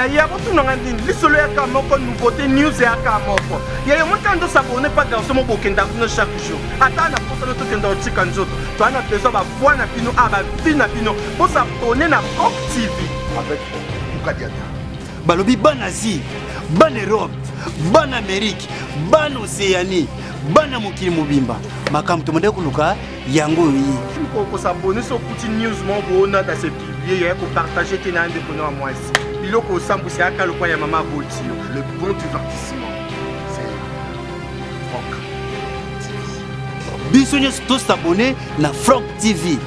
Yaya botunanga ndini lisolo ya kamoko nouveauté news ya kamoko. Yaya motando s'abonner pas garçon mo bokenda kuno chaque jour. Ata na posa no tokenda otika nzoto. To ana besoin ba voix na bino aba vie na bino pour s'abonner na Frog TV avec Mukadiata. Balobi ban Asie, ban Europe, ban Amérique, ban Océanie, ban mokili mobimba. Makamto monde kuluka yango yi. Pour s'abonner sur petit news mo bona dans ce publier ya ko partager tena ande kono moi ici. Biloko sambusi aka lokwa ya mama Voltio. Le bon divertissement. C'est Frog TV. Bisonye to s'abonner na Frog TV.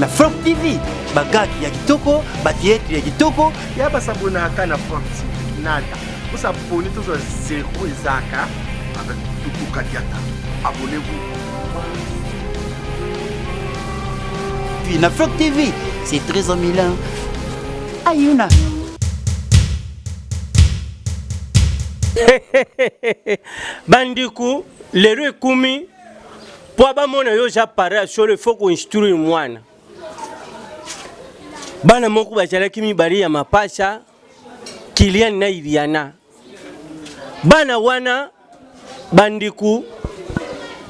Na Frog TV, bagaki ya kitoko, batietri ya kitoko, ya basabona aka na Frog TV. Nada. Pour s'abonner toujours zéro ezaka avec tout Kadiata. Abonnez-vous. Puis na Frog TV, c'est très amusant. Ayuna. Bandiku, lero ekumi po abamona yo japara sur le faut qu'on instruire mwana. Bana moko bazalaki mibali ya mapasha Kilian na Iliana. Bana wana bandiku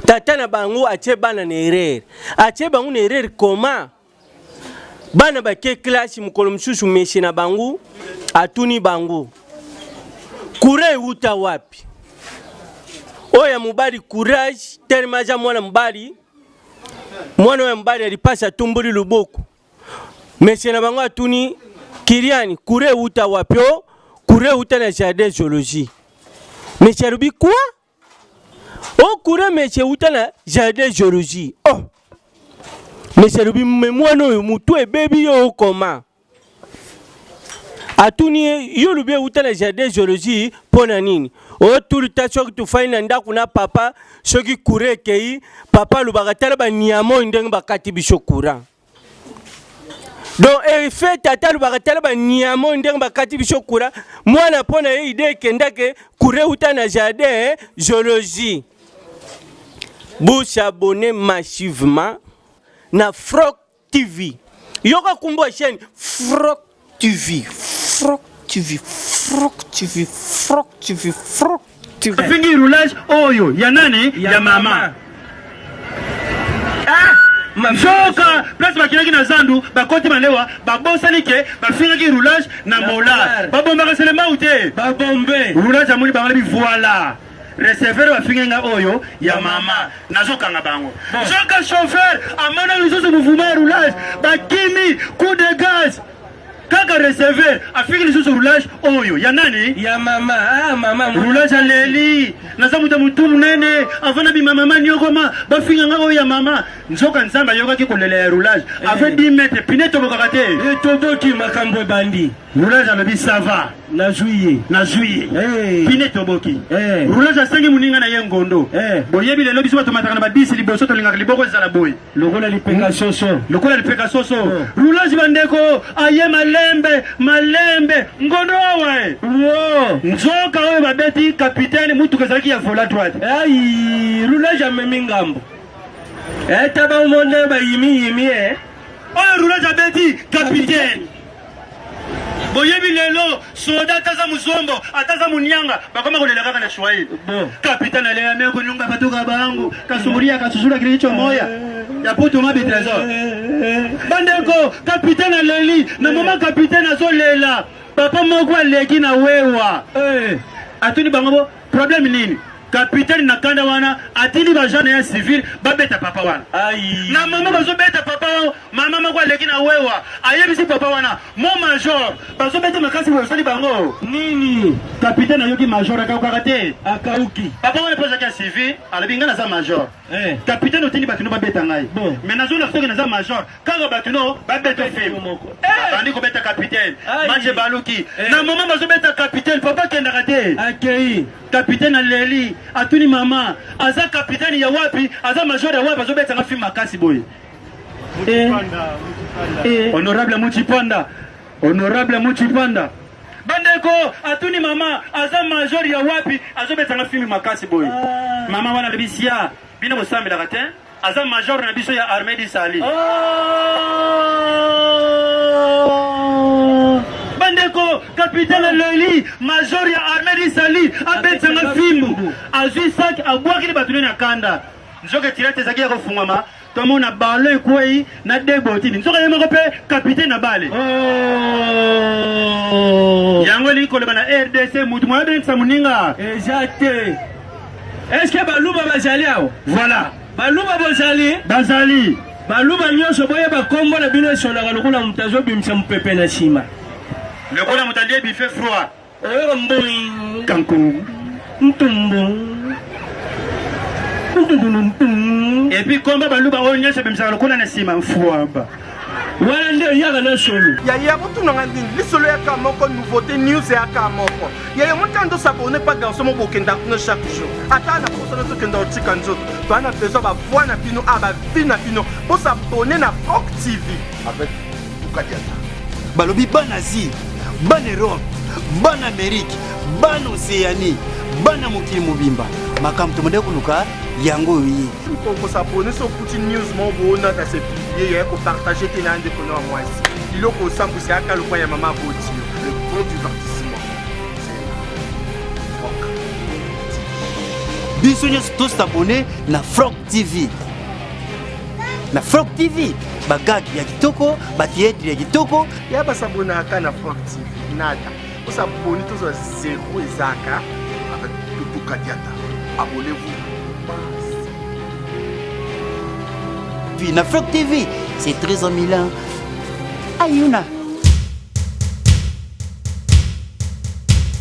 tata na bango atie bana na erreur. Atie bango na erreur koma. Bana bake classe mukolo msusu meshi na bangu atuni bangu kure uta wapi oya mubali courage telemaja mwana mbali mwana wa mbali alipasa tumbuli luboko meshi na bangu atuni Kiliani kure uta wapi o kure uta na jardin zoologie meshi arubi kwa o kure meshi uta na jardin zoologie oh Monsieur Rubi memwano mutu ebebi yo koma. Atuni yo lubi utana jardin zoologie pona nini? O tulita soki tufaina ndaku na papa soki kure kei papa lubakatala ba niamo ndenge bakati bishokura. Donc fait tata lubakatala ba niamo ndenge bakati bishokura mwana pona ye ide kendake kure utana jardin zoologie. Vous s'abonnez massivement na Frog TV. Yoka kumbo chaîne Frog TV. Frog TV. Frog TV. Frog TV. Frog TV. Fingi roulage oyo ya nani ya mama. Joka place bakilaki na zandu bakoti malewa babosani ke bafingi roulage na mola. Babomba kaselema ute. Babombe. Roulage amuli bangali voilà. Receveur wa fingenga oyo ya mama nazoka nga bango zoka chauffeur amana bizuzu mouvement roulage bakimi coup de gaz kaka receveur afingi bizuzu roulage oyo ya nani ya mama mama roulage aleli nazamuta mutu munene avana bi mama nyokoma bafinganga oyo ya mama nzoka nzamba yoka ki kolela ya roulage avec 10 mètres pineto bokakate toboki makambo bandi roulage alobi ça va na juillet pineto boki roulage asengi muninga na yengondo boyebi lelo biso batomata na babisi liboso to linga liboko ezala boy lokola lipeka soso roulage bandeko aye malembe ngondo wae nzoka oyo babeti capitaine mutu kezaki ya vola droite roulage amemi ngambo taba umonde ba yimi oyo roulage abeti capitaine boyebi lelo soda taza muzombo ataza munyanga bakoma kolela kaka na Swahili capitaine ale ame ko nyunga batoka bangu kasumuria kasusura kilicho moya ya poto mabe trésor bandeko capitaine aleli na mama capitaine azolela papa moko aleki na wewa atuni bango problème nini capitaine na kanda wana atili ba jeune ya civil babeta papa wana na mama bazo beta papa mama mako aleki na wewa ayebisi papa wana mon major bazo beta makasi wa sali bango nini capitaine ayoki major akakate akauki papa wana pesa ya civil alabinga na za major capitaine otini batino babeta ngai mais nazo na soki na za major kanga batino babeta film moko bandi ko beta capitaine manje baluki na mama bazo beta capitaine papa kenda kate akei capitaine aleli atuni mama aza capitaine ya wapi aza major ya wapi azobeta nga film makasi boy honorable Muchipanda bandeko atuni mama aza major ya wapi azobeta nga film makasi boy mama wana lebisia bina bosambe la katin aza major na biso ya armée du Sali bandeko capitaine Leli major ya armée d'Isali abetsanga fimbu azwi sac abwaki batune na kanda nzoka tirate zaki ya kofungama tomona balo ekwei na debotini nzoka yemako mpe capitaine na bale yango elingi koleba na RDC mutu moya bengisa moninga Exacte. Est-ce que baluba bazali awo? voilà Baluba bazali baluba nyonso boyeba kombo na bino esonaka lokola moto azobimisa mopepe na nsima. lokola moto andie bife froid Oyoka mboi kanku ntumbu. et puis komba baluba oyo nyonso ebimisaka lokola na nsima mfwaba Wana ndio yaka na solo. ya botunanga ndini lisolo yaka moko nouveauté news yaka moko ya montando s'abonner pas garçon mo bokenda kuna chaque jour ata na posa no tokenda otika nzoto to ana besoin ba voix na bino aba vie na bino pour s'abonner na Rock TV avec Tukadiata balobi bana Asie, bana Europe, bana Amérique, bana Océanie, bana mokili mobimba makambo tomode kuluka yango yi pour s'abonner sur petit news mo bona ta se publier et ko partager tina ande kono wa mwasi iloko sambu se aka lokwa ya mama boti le bon divertissement c'est Rock biso nyonso tosabone na Frog TV. Na Frog TV bagaki ya kitoko batietri ya kitoko ya basabona aka na Rock TV nada pour s'abonner tous à zéro ezaka avec Tukadiata abonnez-vous. Puis na Frog TV c'est 13 000 ans. Ayuna.